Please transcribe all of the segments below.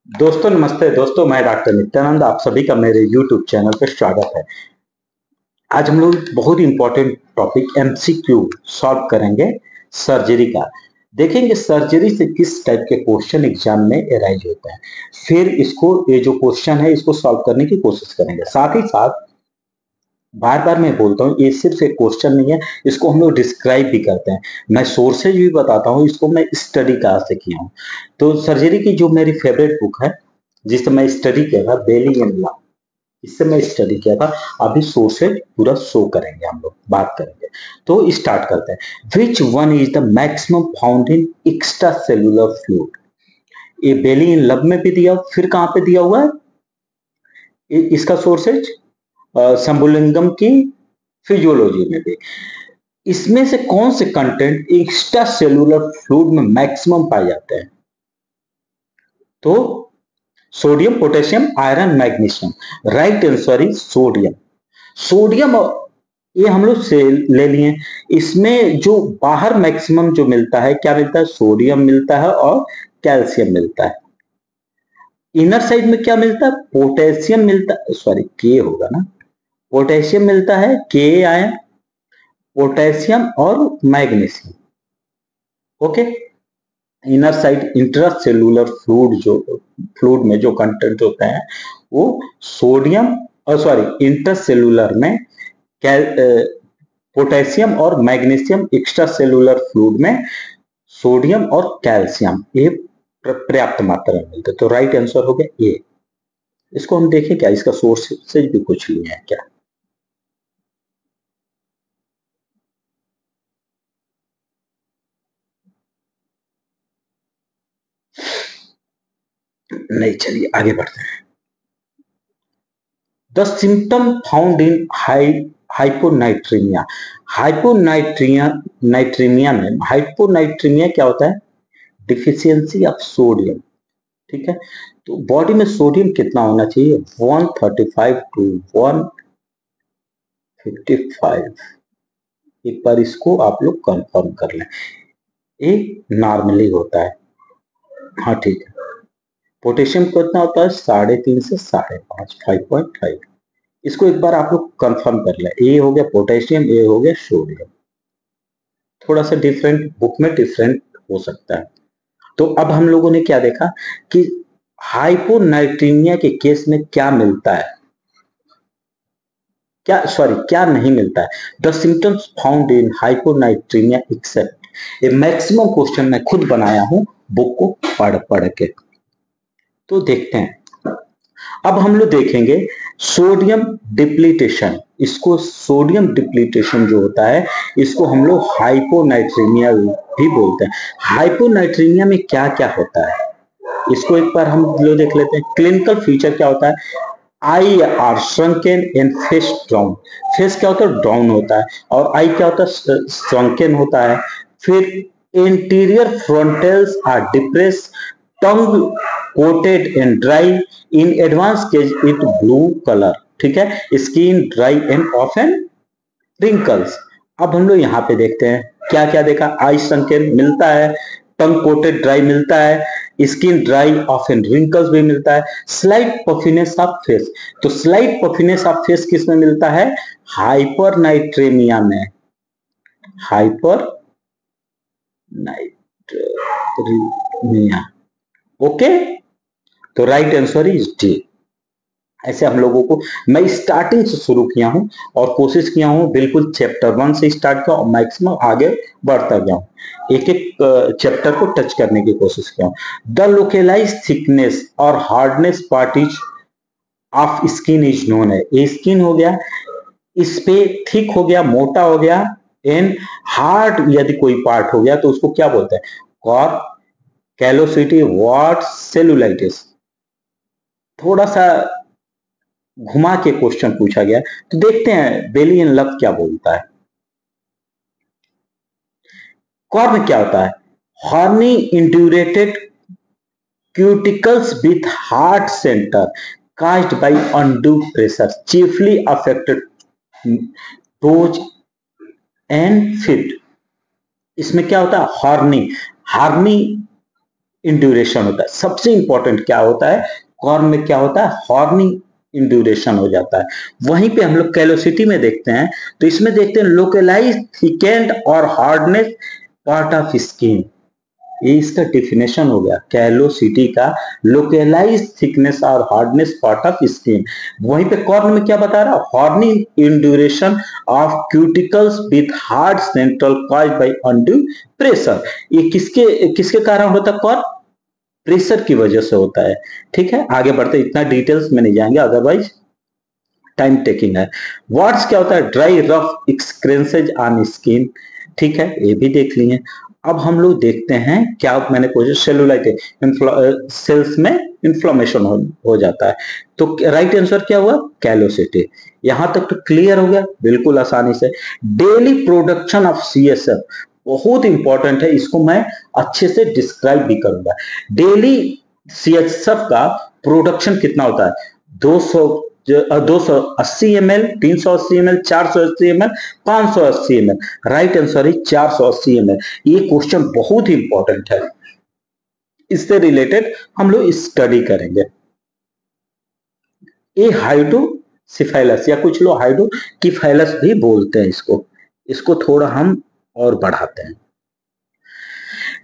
दोस्तों नमस्ते दोस्तों, मैं डॉक्टर नित्यानंद आप सभी का मेरे YouTube चैनल पर स्वागत है। आज हम लोग बहुत इंपॉर्टेंट टॉपिक एमसीक्यू सॉल्व करेंगे सर्जरी का। देखेंगे सर्जरी से किस टाइप के क्वेश्चन एग्जाम में अराइज होते हैं, फिर इसको ये जो क्वेश्चन है इसको सॉल्व करने की कोशिश करेंगे। साथ ही साथ बार बार मैं बोलता हूँ, ये सिर्फ एक क्वेश्चन नहीं है, इसको हम लोग डिस्क्राइब भी करते हैं। मैं सोर्सेज भी बताता हूँ, इसको मैं स्टडी कहाँ से किया हूँ। तो सर्जरी की जो मेरी फेवरेट बुक है जिससे मैं स्टडी किया था, बेली एंड लॉ, इससे मैं स्टडी किया था। अभी सोर्सेज पूरा शो करेंगे, हम लोग बात करेंगे। तो स्टार्ट करते हैं। Which one is the maximum found in extra cellular fluid? ये बेली इन लब में भी दिया, फिर कहां पे दिया हुआ है इसका सोर्सेज? शंभुलिंगम की फिजियोलॉजी में भी। इसमें से कौन से कंटेंट एक्स्ट्रा सेलुलर फ्लूइड में मैक्सिमम पाए जाते हैं? तो sodium, potassium, iron, magnesium. Right answer is sodium. Sodium ये हम लोग से ले लिए। इसमें जो बाहर मैक्सिमम जो मिलता है, क्या मिलता है? सोडियम मिलता है और कैल्शियम मिलता है। इनर साइड में क्या मिलता है? पोटेशियम मिलता है, सॉरी के होगा ना, पोटेशियम मिलता है, के आयन, पोटेशियम और magnesium. Okay. Inner side intracellular fluid में जो कंटेंट होते हैं वो सोडियम और सॉरी इंट्रासेलुलर में पोटेशियम और मैग्नीशियम, एक्स्ट्रा सेलुलर फ्लूइड में सोडियम और कैल्शियम ये पर्याप्त मात्रा में मिलते। तो राइट आंसर हो गया ये। इसको हम देखें क्या, इसका सोर्स से भी कुछ लिए हैं क्या? नहीं, चलिए आगे बढ़ते हैं। The symptom found in hyponatremia. Natremia में हाइपोनाइट्रीमिया क्या होता है? Deficiency of sodium. ठीक है। तो बॉडी में सोडियम कितना होना चाहिए? 135 टू 155। एक बार इसको आप लोग कंफर्म कर लें, ये नॉर्मली होता है। हाँ ठीक है। पोटेशियम कितना होता है? 3.5 से 5.5, 5.5। इसको एक बार आप लोग कंफर्म कर लें। ए हो गया पोटेशियम, ए हो गया सोडियम। थोड़ा सा डिफरेंट बुक में डिफरेंट हो सकता है। तो अब हम लोगों ने क्या देखा कि हाइपोनाइट्रीमिया के केस में क्या मिलता है, क्या नहीं मिलता है। The symptoms found in hyponatremia except. ये मैक्सिमम क्वेश्चन मैं खुद बनाया हूं बुक को पढ़ पढ़ के। तो देखते हैं। अब हम लोग देखेंगे सोडियम डिप्लीटेशन। इसको सोडियम डिप्लीटेशन जो होता है इसको हम लोग हाइपोनाइट्रीमिया भी बोलते हैं। हाइपोनाइट्रीमिया में क्या क्या होता है इसको एक बार हम लोग देख लेते हैं। क्लिनिकल फीचर क्या होता है? Eyes are shrunken and face down. Face क्या होता है? डाउन होता है। और आई क्या होता है? श्रंकेन होता है। फिर interior frontals are depress, tongue coated and dry, in advance case it blue colour. ठीक है। Skin dry and off and wrinkles. अब हम लोग यहाँ पे देखते हैं क्या क्या देखा। आई श्रंकेन मिलता है, टंग कोटेड ड्राई मिलता है, skin dry of and wrinkles भी मिलता है, स्लाइट पफिनेस ऑफ फेस। तो स्लाइट पफिनेस ऑफ फेस किस में मिलता है? हाइपरनाइट्रेमिया में। Hyper natraemia. ओके। तो राइट आंसर इज डी। ऐसे हम लोगों को, मैं स्टार्टिंग से शुरू किया हूं और कोशिश किया हूं बिल्कुल चैप्टर 1 से स्टार्ट किया और मैक्सिमम आगे बढ़ता गया हूं। एक एक चैप्टर को टच करने की कोशिश किया हूं। द लोकेलाइज थिकनेस और hardness parties of skin is known है। ये स्किन हो गया, इस पे थिक हो गया, मोटा हो गया, एंड हार्ड यदि कोई पार्ट हो गया तो उसको क्या बोलते हैं? Corn callosity what cellulitis. थोड़ा सा घुमा के क्वेश्चन पूछा गया। तो देखते हैं बेली एंड लव क्या बोलता है। कॉर्न क्या होता है? Horny indurated cuticles with hard centre caused by undue pressure chiefly affected toes and feet। इसमें क्या होता है? हॉर्नी। हॉर्नी इंड्यूरेशन होता है। सबसे इंपॉर्टेंट क्या होता है, कॉर्न में क्या होता है, हॉर्नी इंड्यूरेशन हो जाता है। वहीं पे हम लोग कैलोसिटी में देखते हैं, तो इसमें देखते हैं लोकलाइज थिकेंड और हार्डनेस पार्ट ऑफ स्किन। ये इसका डिफिनेशन हो गया कैलोसिटी का, लोकलाइज थिकनेस और हार्डनेस पार्ट ऑफ स्किन। वहीं पे कॉर्न में क्या बता रहा, horny induration of cuticles with hard central cause by undue pressure. ये किसके किसके कारण होता है, कॉर्न प्रेशर की वजह से होता है। ठीक है, आगे बढ़ते, इतना डिटेल्स में नहीं जाएंगे अदरवाइज टाइम टेकिंग है। वर्ड्स क्या होता है, ड्राई रफ एक्सक्रेंसेज ऑन स्किन। ठीक है, ये भी देख लिए। अब हम लोग देखते हैं क्या, मैंने कोशिश, सेलुलाइट सेल्स में इन्फ्लामेशन हो जाता है। तो राइट आंसर क्या हुआ, कैलोसिटी। यहां तक तो क्लियर हो गया बिल्कुल आसानी से। डेली प्रोडक्शन ऑफ सीएसएफ बहुत इंपॉर्टेंट है, इसको मैं अच्छे से डिस्क्राइब भी करूंगा। डेली सीएसएफ का प्रोडक्शन कितना होता है, 280 ml, 380 ml, 480 ml, 580 ml। Right answer है 480 ml। ये क्वेश्चन बहुत ही इंपॉर्टेंट है, इससे रिलेटेड हम लोग स्टडी करेंगे। ये हाइड्रोसिफाइलस या कुछ लोग हाइड्रोकिफाइलस भी बोलते हैं इसको थोड़ा हम और बढ़ाते हैं।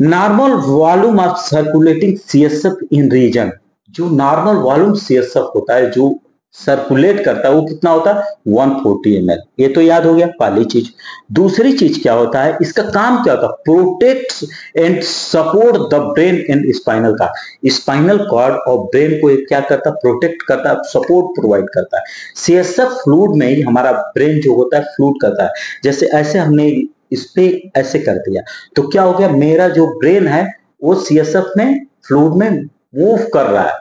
Normal volume of circulating CSF in region, जो नॉर्मल वॉल्यूम सीएसएफ होता है जो सर्कुलेट करता है वो कितना होता है, 140 ml। ये तो याद हो गया पहली चीज। दूसरी चीज क्या होता है, इसका काम क्या होता है, protects and support the brain and spinal cord. Spinal cord और ब्रेन को क्या करता है, प्रोटेक्ट करता है, सपोर्ट प्रोवाइड करता है। सीएसएफ फ्लूइड में ही हमारा ब्रेन जो होता है फ्लूइड करता है। जैसे ऐसे हमने इस पे ऐसे कर दिया तो क्या हो गया, मेरा जो ब्रेन है वो सीएसएफ में फ्लूइड में मूव कर रहा है,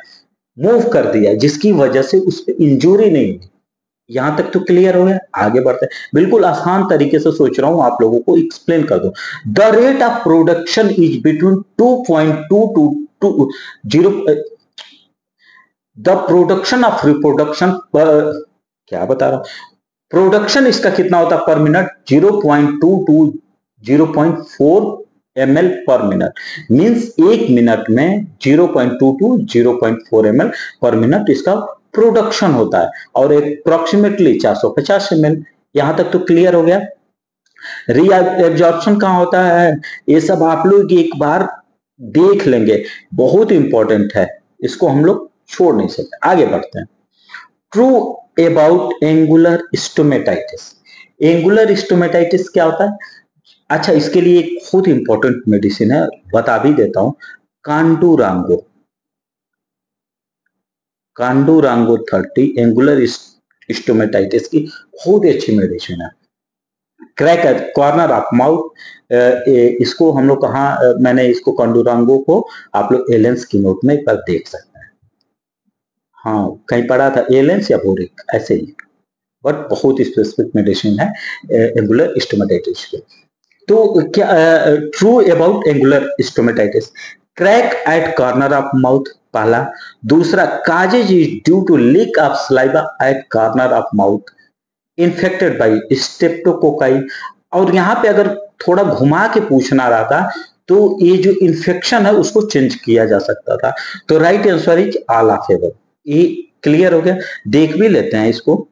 मूव कर दिया, जिसकी वजह से उस पर इंजरी नहीं हुई। यहां तक तो क्लियर हो गया, आगे बढ़ते हैं। बिल्कुल आसान तरीके से सोच रहा हूं आप लोगों को एक्सप्लेन कर दो। The rate of production is between 2.2 to 0। The production of reproduction क्या बता रहा, प्रोडक्शन इसका कितना होता है per minute, 0.2 to 0.4 ml per minute. Means एक मिनट में 0.2 टू 0.4 ml पर मिनट इसका प्रोडक्शन होता है, और अप्रोक्सीमेटली 450 ml। यहां तक तो क्लियर हो गया। रीएब्जॉर्प्शन कहां होता है, ये सब आप लोग एक बार देख लेंगे, बहुत इंपॉर्टेंट है, इसको हम लोग छोड़ नहीं सकते। आगे बढ़ते हैं। True about angular stomatitis. Angular stomatitis क्या होता है, अच्छा इसके लिए एक बहुत इंपॉर्टेंट मेडिसिन है, बता भी देता हूं, कांडूरांगो। कांडूरांगो 30 एंगुलर स्टोमेटाइटिस की बहुत अच्छी मेडिसिन है। Crack at corner of mouth, इसको हम लोग कहा, मैंने इसको कांडूरांगो को आप लोग एलेंस की नोट में पर देख सकते हैं। हाँ कहीं पढ़ा था एलेंस या बोरिक ऐसे ही, बट बहुत स्पेसिफिक मेडिसिन है एंगुलर स्टोमेटाइटिस के। तो क्या true about angular stomatitis, crack at corner of mouth पहला। दूसरा, cause is due to leak of saliva at corner of mouth infected by streptococci. और यहाँ पे अगर थोड़ा घुमा के पूछना रहता तो ये जो इन्फेक्शन है उसको चेंज किया जा सकता था। तो right answer is all of above. ये क्लियर हो गया, देख भी लेते हैं इसको।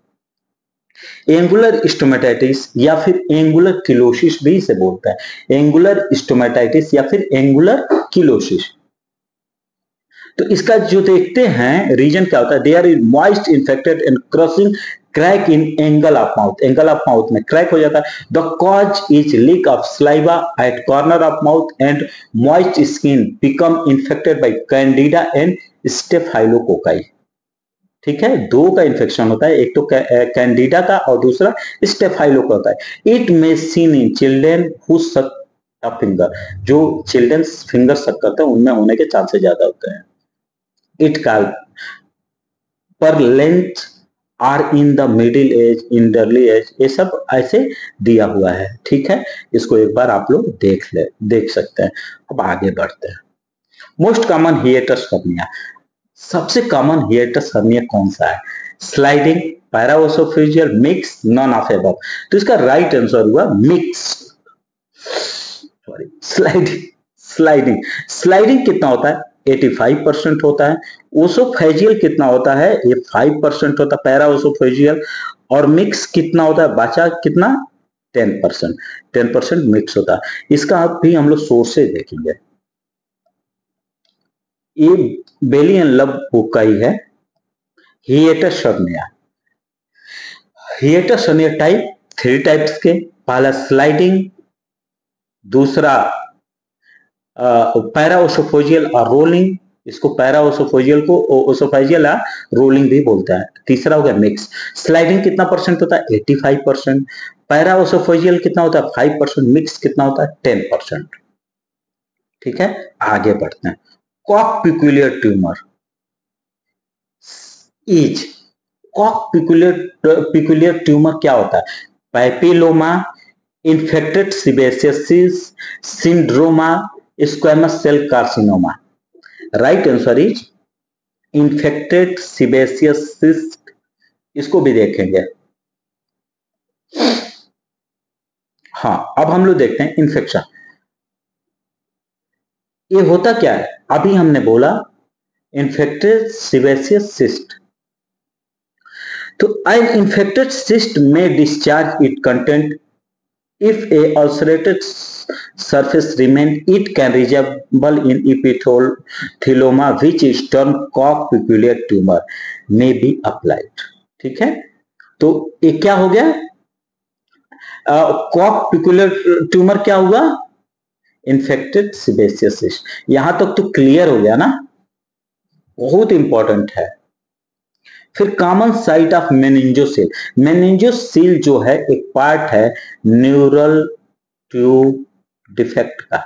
एंगुलर स्टोमेटाइटिस या फिर एंगुलर किलोसिस भी इसे बोलते हैं, एंगुलर स्टोमेटाइटिस या फिर एंगुलर किलोसिस। तो इसका जो देखते हैं रीजन क्या होता है, there is moist infected and crossing crack in angle of mouth. Angle of mouth में क्रैक हो जाता है। The cause is leak of saliva at corner of mouth and moist skin become infected by candida and staphylococci. ठीक है, दो का infection होता है, एक तो कैंडिडा का और दूसरा स्टेफाइलोकोकाई का है। It may seen in children who सक अ फिंगर, जो चिल्ड्रन फिंगर सक करते हैं उनमें होने के चांसेस ज्यादा होते हैं। It call per length are in the middle age, in early age, ये सब ऐसे दिया हुआ है। ठीक है, इसको एक बार आप लोग देख सकते हैं। अब आगे बढ़ते हैं। मोस्ट कॉमन हिएटस हर्निया, सबसे कॉमन हिएटस हर्निया कौन सा है, sliding, paraoesophageal, mix, none of above. तो इसका राइट आंसर हुआ mix, sorry sliding, sliding, sliding कितना होता है? 85% होता है। ओसोफेजियल कितना होता है? ये 5% होता है, पैरा ओसोफेजियल। और मिक्स कितना होता है? बचा कितना? 10%। 10% मिक्स होता है। इसका भी हम लोग सोर्सेज देखेंगे। ये बेली एंड लव बुक का ही है, हिएटस सर्निया। हिएटस सर्निया टाइप 3 टाइप्स के, पहला स्लाइडिंग, दूसरा पैरा ओसोफेजियल और रोलिंग। इसको पैरा ओसोफेजियल को ओसोफेजियल या रोलिंग भी बोलते हैं। तीसरा हो गया मिक्स। स्लाइडिंग कितना परसेंट होता है? 85%। पैरा ओसोफेजियल कितना होता है? 5%। मिक्स कितना होता है? 10%। ठीक है, आगे बढ़ते हैं। Cock peculiar tumour is, cock peculiar tumour क्या होता है? Papilloma, infected sebaceous cyst, cylindroma, squamous cell carcinoma. Right answer is infected sebaceous cyst. इसको भी देखेंगे। हाँ, अब हम लोग देखते हैं इन्फेक्शन। ये होता क्या है? अभी हमने बोला इन्फेक्टेड सीबेसियस सिस्ट। तो an infected cyst may discharge its content. If a ulcerated surface remain, it can resemble in epitheloma, which is termed cock peculiar tumor, may be applied. ठीक है, तो ये क्या हो गया? कॉक पिक्यूलियर ट्यूमर क्या हुआ? Infected sebaceous cyst. यहां तक तो क्लियर हो गया ना? बहुत इंपॉर्टेंट है। फिर common site of meningocele. Meningocele जो है एक पार्ट है न्यूरल ट्यूब डिफेक्ट का।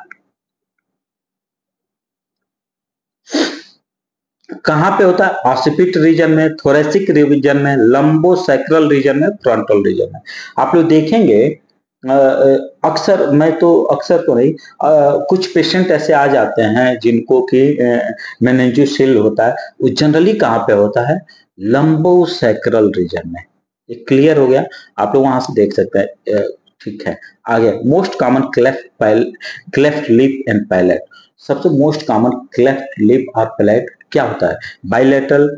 कहां पे होता है? ऑसिपिट रीजन में, थोरेसिक रीजन में, लंबोसैक्रल रीजन में, फ्रंटल रीजन में। आप लोग देखेंगे अक्सर, मैं तो अक्सर तो नहीं, कुछ पेशेंट ऐसे आ जाते हैं जिनको कि मेनिंजोसील होता है। वो जनरली कहां पे होता है? लंबोसैक्रल रीजन में। ये क्लियर हो गया? आप लोग वहां से देख सकते हैं। ठीक है, आगे most common cleft lip and palate. सबसे मोस्ट कॉमन क्लेफ्ट लिप और पैलेट क्या होता है? Bilateral,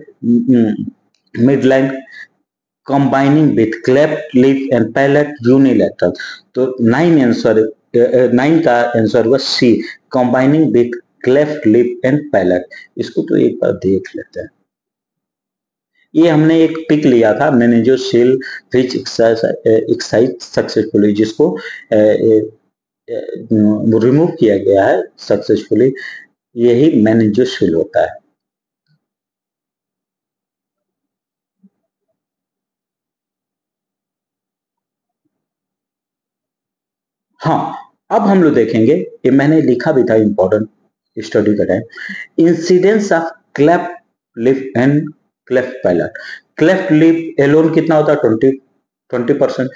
midline, combining with cleft lip and palate, unilateral. तो 9 का आंसर हुआ C, combining with cleft lip and palate. इसको तो एक बार देख लेते हैं। ये हमने एक पिक लिया था मेनिंजोसील विच एक्साइट सक्सेसफुली, जिसको रिमूव किया गया है सक्सेसफुली। यही मेनिंजोसील होता है। हाँ, अब हम लोग देखेंगे, ये मैंने लिखा भी था इंपॉर्टेंट स्टडी का time, incidence of cleft lip and cleft palate. Cleft lip alone कितना होता है? 20%।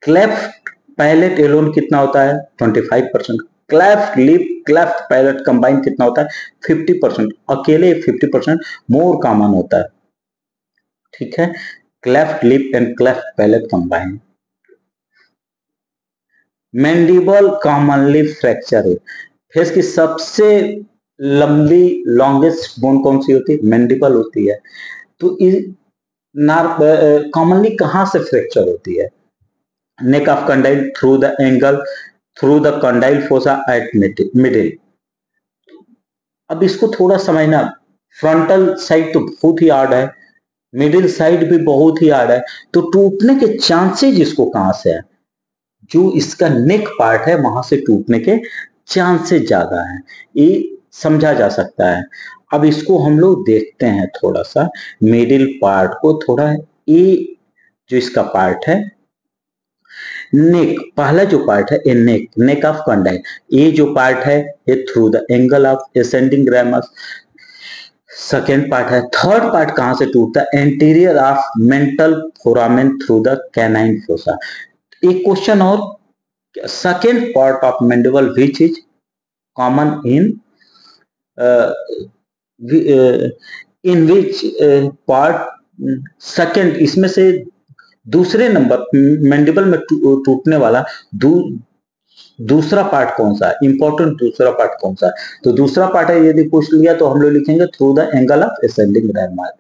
क्लेफ्ट पैलेट एलोन कितना होता है? 25%। Cleft lip cleft palate combine कितना होता है? 50%। अकेले 50% मोर कॉमन होता है। ठीक है, cleft lip and cleft palette combine. Mandible commonly fracture है। फेस की सबसे लंबी लॉन्गेस्ट बोन कौन सी होती है? मैंडिबल होती है। तो कॉमनली कहां से फ्रैक्चर होती है? Neck of condyle, through the angle, through the condyle fossa eight middle. अब इसको थोड़ा समझना। फ्रंटल साइड तो बहुत ही हार्ड है, मिडिल साइड भी बहुत ही हार्ड है। तो टूटने के चांसेस इसको कहां से है? जो इसका नेक पार्ट है वहां से टूटने के चांसेस ज्यादा है। ये समझा जा सकता है। अब इसको हम लोग देखते हैं थोड़ा सा, मिडिल पार्ट को थोड़ा। ये जो इसका पार्ट है नेक, पहला जो पार्ट है ये नेक, नेक ऑफ कंडाइल। ये जो पार्ट है ये through the angle of ascending ramus. Second part है। थर्ड पार्ट कहां से टूटता है? Anterior of mental foramen through the canine fossa. एक क्वेश्चन और, second part of mandible which is common in which part second, इसमें से दूसरे नंबर मैंडिबल में टूटने वाला दूसरा पार्ट कौन सा है, इंपॉर्टेंट दूसरा पार्ट कौन सा है? तो दूसरा पार्ट है, यदि पूछ लिया तो हम लोग लिखेंगे through the angle of ascending landmark.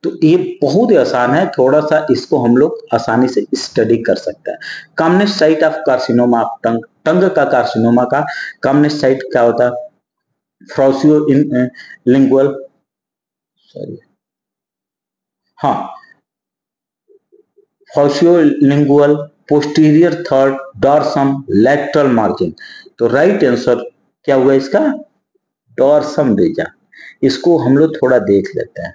तो ये बहुत ही आसान है, थोड़ा सा इसको हम लोग आसानी से स्टडी कर सकते हैं। Commonest site of carcinoma of tongue, tongue का कार्सिनोमा का कॉमनेस्ट साइट क्या होता है? फ्राउसियो इन लिंगुअल, सॉरी, हाँ, fauciolingual, posterior third, dorsum, lateral margin. तो राइट आंसर क्या हुआ इसका? Dorsum region. इसको हम लोग थोड़ा देख लेते हैं।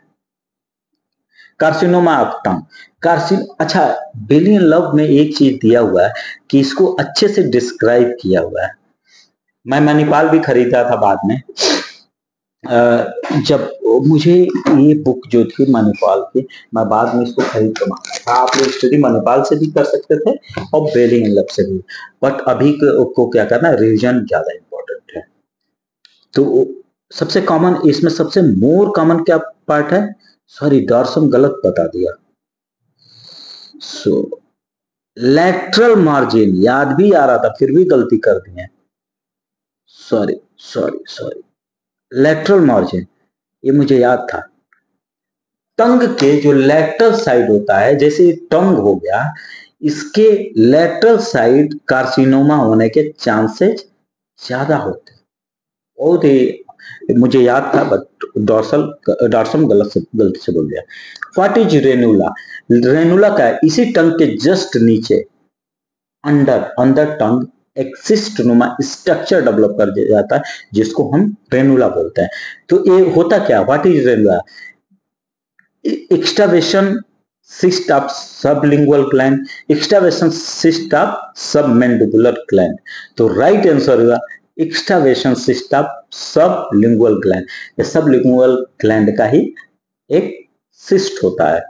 कार्सिनोमा ऑफ टंग, कार्सिन, अच्छा, बिलियन लव में एक चीज दिया हुआ है कि इसको अच्छे से डिस्क्राइब किया हुआ है। मैं मणिपाल भी खरीदा था बाद में, जब मुझे ये बुक जो थी मणिपाल की, मैं बाद में इसको खरीद कर मांगा था। आप लोग स्टडी मणिपाल से भी कर सकते थे और बेलिंग एंड लब से भी, बट अभी को क्या करना, रिवीजन ज्यादा इंपॉर्टेंट है। तो सबसे कॉमन इसमें सबसे मोर कॉमन क्या पार्ट है? सॉरी, डॉर्सम गलत बता दिया। सो लैटरल मार्जिन याद भी आ रहा था, फिर भी गलती कर दिए, sorry sorry sorry. Lateral margin ये मुझे याद था। टंग के जो लेटरल साइड होता है, जैसे टंग हो गया, इसके लेटरल साइड कार्सिनोमा होने के चांसेस ज्यादा होते हैं। बहुत ही मुझे याद था, बट डॉर्सम गलती से बोल दिया। What is ranula? रेनुला का इसी टंग के जस्ट नीचे अंडर अंदर टंग एक्सिस्टनुमा स्ट्रक्चर डेवलप कर जाता है, जिसको हम रेनुला बोलते हैं। तो ये होता क्या? What is ranula? Extravasation cyst of sublingual gland, extravasation cyst of submandibular gland। तो राइट आंसर होगा extravasation cyst of sublingual gland। ये सबलिंगुअल ग्लैंड का ही एक सिस्ट होता है।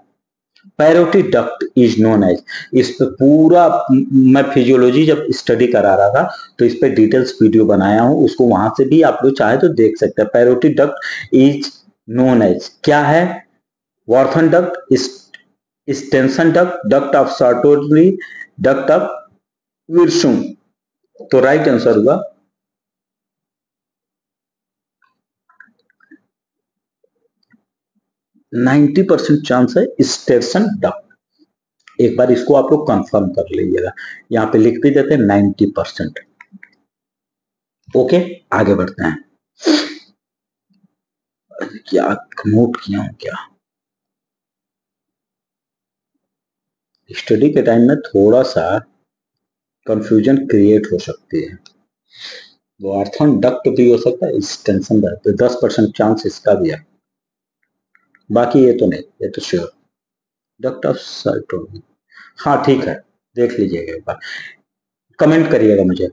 Parotid duct is known as, इस पे पूरा मैं फिजियोलॉजी जब स्टडी करा रहा था तो इस पे डिटेल्स वीडियो बनाया हूं, उसको वहां से भी आप लोग चाहे तो देख सकते हैं। Parotid duct is known as क्या है? Wharton duct, Stensen duct, duct of Santorini, duct of Wirsung. तो राइट आंसर होगा 90% चांस है स्टेंसन डक्ट। एक बार इसको आप लोग कंफर्म कर लीजिएगा, यहां पे लिख भी देते हैं 90%। ओके, आगे बढ़ते हैं। क्या नोट किया हूं क्या? स्टडी के टाइम में थोड़ा सा कंफ्यूजन क्रिएट हो सकती है। वो आर्थन डक्ट भी हो सकता है, स्टेंसन डक्ट, 10% चांस इसका भी है, बाकी ये तो नहीं, ये तो श्योर। डक्ट ऑफ सार्टोरी, हाँ ठीक है, देख लीजिएगा एक बार, कमेंट करिएगा मुझे।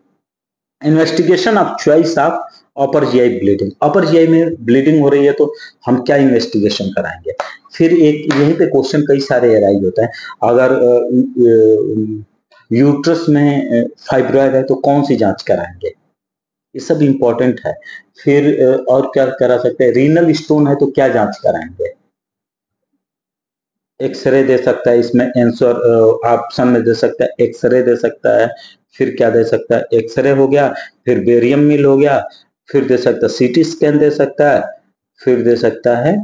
Investigation of choice of upper GI bleeding, upper GI में ब्लीडिंग हो रही है तो हम क्या इन्वेस्टिगेशन कराएंगे? फिर एक यहीं पे क्वेश्चन कई सारे एराइज होता है। अगर यूट्रस में फाइब्रॉइड है तो कौन सी जांच कराएंगे? ये सब इंपॉर्टेंट है। फिर और क्या करा सकते हैं? रीनल स्टोन है तो क्या जांच कराएंगे? एक्सरे दे सकता है, इसमें आंसर ऑप्शन में दे सकता है, एक्सरे दे सकता है। फिर क्या दे सकता है? एक्सरे हो गया, फिर बेरियम मिल हो गया, फिर दे सकता है सीटी स्कैन दे सकता है, फिर दे सकता है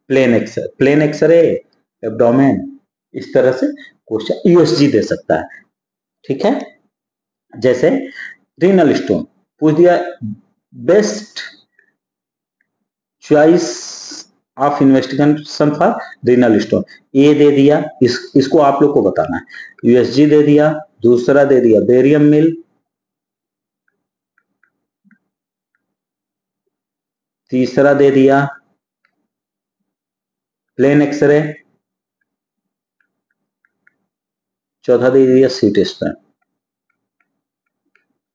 प्लेन एक्सरे एब्डोमेन। इस तरह से क्वेश्चन यूएसजी दे सकता है, ठीक है। जैसे रीनल स्टोन पूछ दिया, best choice of investigation for renal stone, A दे दिया, इसको आप लोग को बताना है। यूएसजी दे दिया, दूसरा दे दिया बेरियम मिल, तीसरा दे दिया प्लेन एक्सरे, चौथा दे दिया सीटी स्कैन।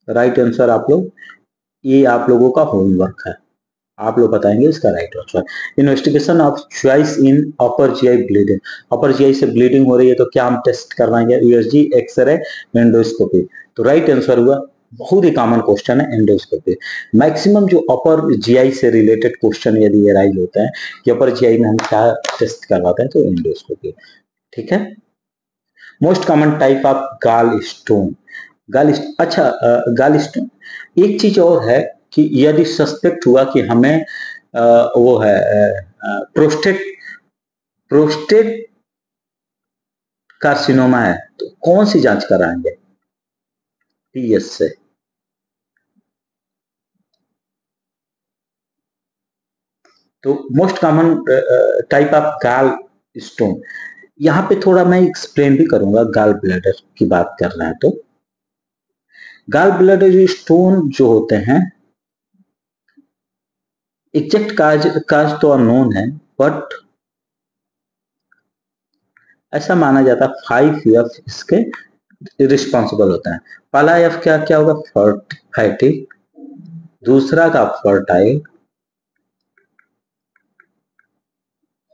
राइट आंसर आप लोग, ये आप लोगों का होमवर्क है, आप लोग बताएंगे इसका right answer. Investigation of choice in upper GI bleeding, upper GI से ब्लीडिंग हो रही है तो क्या हम टेस्ट करवाएंगे? USG, X-ray, endoscopy. तो राइट आंसर हुआ, बहुत ही कॉमन क्वेश्चन है, एंडोस्कोपी। मैक्सिमम जो अपर जीआई से रिलेटेड क्वेश्चन यदि एराइज होता है कि अपर जीआई में हम क्या टेस्ट करवाते हैं, तो एंडोस्कोपी, ठीक है। मोस्ट कॉमन टाइप ऑफ गाल स्टोन, अच्छा, गाल स्टोन। एक चीज और है कि यदि सस्पेक्ट हुआ कि हमें वो है प्रोस्टेट प्रोस्टेट कार्सिनोमा है, तो कौन सी जांच कराएंगे? पीएस से। तो मोस्ट कॉमन टाइप ऑफ गाल स्टोन, यहाँ पे थोड़ा मैं एक्सप्लेन भी करूंगा। गाल ब्लैडर की बात कर रहे हैं तो गाल ब्लैडर स्टोन जो होते हैं, एग्जैक्ट काज तो अननोन है, बट ऐसा माना जाता है 5 एफ इसके रिस्पॉन्सिबल होता है। पहला एफ क्या क्या होगा? फैटी। दूसरा का फर्टाइल,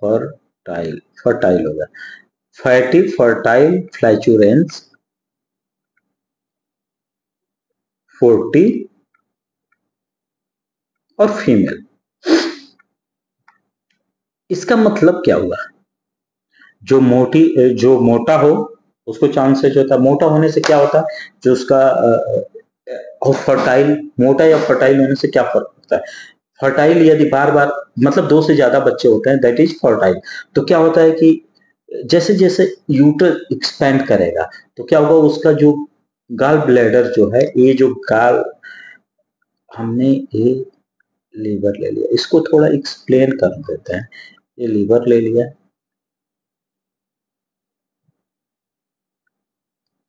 फर्टाइल फर्टाइल होगा। फैटी, फर्टाइल, फ्लैचुरेंस, 40 और फीमेल। इसका मतलब क्या हुआ? जो मोटा हो उसको चांसेस होता है। मोटा होने से क्या होता है? जो उसका फर्टाइल, मोटा या फर्टाइल होने से क्या फर्क पड़ता है? फर्टाइल यदि बार बार, मतलब 2 से ज्यादा बच्चे होते हैं, दैट इज फर्टाइल। तो क्या होता है कि जैसे जैसे यूटर एक्सपेंड करेगा तो क्या होगा? उसका जो गाल ब्लैडर जो है, ये जो गाल, हमने ये लीवर ले लिया, इसको थोड़ा एक्सप्लेन कर देते हैं। ये लीवर ले लिया,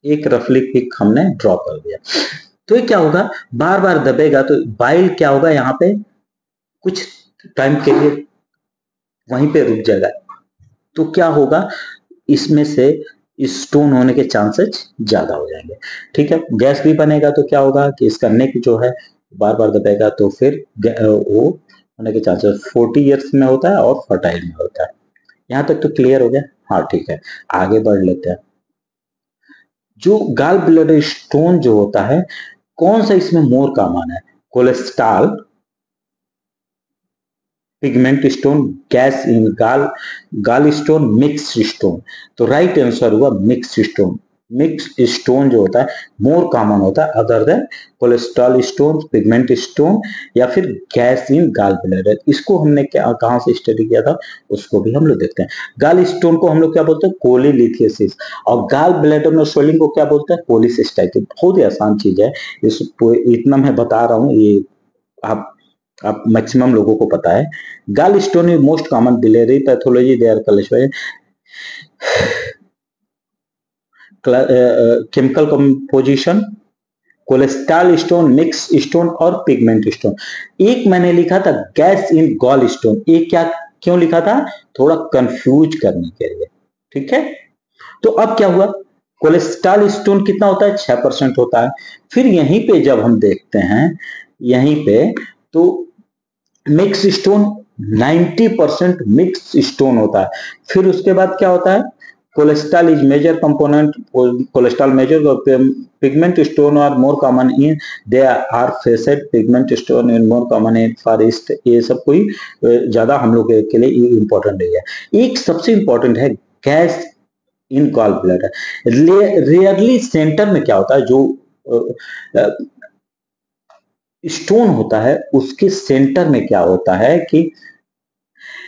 एक रफली पिक हमने ड्रॉ कर दिया। तो ये क्या होगा? बार बार दबेगा तो बाइल क्या होगा? यहाँ पे कुछ टाइम के लिए वहीं पे रुक जाएगा। तो क्या होगा? इसमें से स्टोन होने के चांसेस ज्यादा हो जाएंगे। ठीक है, गैस भी बनेगा तो क्या होगा कि इसका नेक जो है बार बार दबेगा, तो फिर वो होने के चांसेस 40 ईयर्स में होता है और फर्टाइल में होता है। यहाँ तक तो क्लियर हो गया? हाँ ठीक है, आगे बढ़ लेते हैं। जो गाल ब्लैडर स्टोन जो होता है, कौन सा इसमें मोर कॉमन है? Cholesterol, pigment stone, gas in गाल गाल स्टोन, मिक्स स्टोन। तो राइट आंसर हुआ मिक्स स्टोन। मिक्स स्टोन जो होता है मोर कॉमन होता है other than cholesterol stone, pigment stone या फिर गैस इन गाल ब्लैडर। इसको हमने क्या कहां से स्टडी किया था, उसको भी हम लोग देखते हैं। गाल स्टोन को हम लोग क्या बोलते हैं? कोलीलिथियसिस। और गाल ब्लैडर में स्वेलिंग को क्या बोलते हैं? कोलिसिस्टाइटिस। बहुत ही आसान चीज है, इसको इतना मैं बता रहा हूँ, ये आप मैक्सिमम लोगों को पता है। Gall stone is most common biliary pathology, they are classified chemical composition, cholesterol stone, mix stone और पिगमेंट स्टोन। एक मैंने लिखा था गैस इन गॉल स्टोन, ये क्या क्यों लिखा था? थोड़ा कंफ्यूज करने के लिए। ठीक है, तो अब क्या हुआ? कोलेस्ट्रॉल स्टोन कितना होता है? 6% होता है। फिर यहीं पे जब हम देखते हैं, यहीं पे तो मिक्स स्टोन 90% मिक्स स्टोन होता है। फिर उसके बाद क्या होता है? Cholesterol is major component, cholesterol major pigment stone are more common in, they are faced pigment stone in more common in far east. ये सब कोई ज्यादा हम लोग के लिए इंपॉर्टेंट नहीं है। एक सबसे इंपॉर्टेंट है gas in gall bladder. Rarely centre में क्या होता है? जो स्टोन होता है उसके सेंटर में क्या होता है कि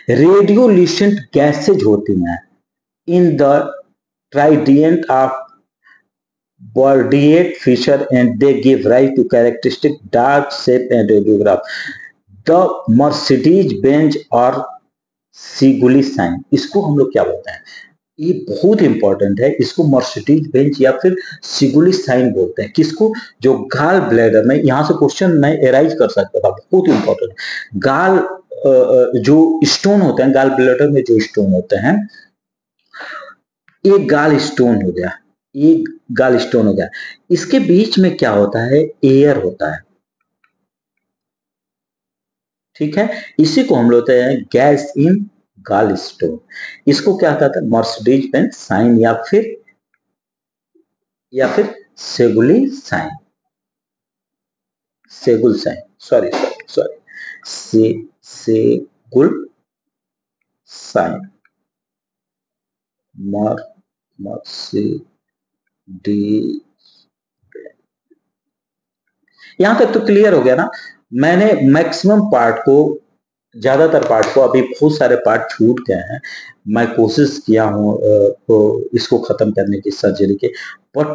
रेडियोल्यूसेंट गैसेज होती हैं in the trident of bordiate feature, and they give rise to characteristic dark shape and radiograph. The Mercedes Benz और सिगुली साइन, इसको हम लोग क्या बोलते हैं? ये बहुत इंपॉर्टेंट है। इसको मर्सिडीज बेंच या फिर सिगुली साइन बोलते हैं। किसको? जो गाल ब्लैडर में, यहां से क्वेश्चन मैं एराइज कर सकता था, बहुत इंपॉर्टेंट। गाल जो स्टोन होते हैं, गाल ब्लैडर में जो स्टोन होते हैं, एक गाल स्टोन हो गया, एक गाल स्टोन हो गया, इसके बीच में क्या होता है? एयर होता है। ठीक है, इसी को हम लोग हैं गैस इन गाल स्टोन। इसको क्या कहता है? मर्सिडीज बेंज साइन या फिर seagull sign, seagull sign, sorry sorry sorry, seagull sign, Mercedes यहां तक तो क्लियर हो गया ना। मैंने मैक्सिमम पार्ट को, ज्यादातर पार्ट को, अभी बहुत सारे पार्ट छूट गए हैं, मैं कोशिश किया हूं तो इसको खत्म करने की सर्जरी के, बट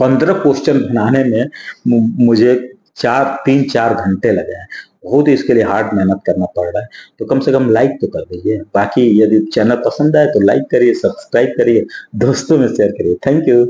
15 क्वेश्चन बनाने में मुझे 3-4 घंटे लगे हैं। बहुत ही इसके लिए हार्ड मेहनत करना पड़ रहा है। तो कम से कम लाइक तो कर दीजिए। बाकी यदि चैनल पसंद आए तो लाइक करिए, सब्सक्राइब करिए, दोस्तों में शेयर करिए। Thank you.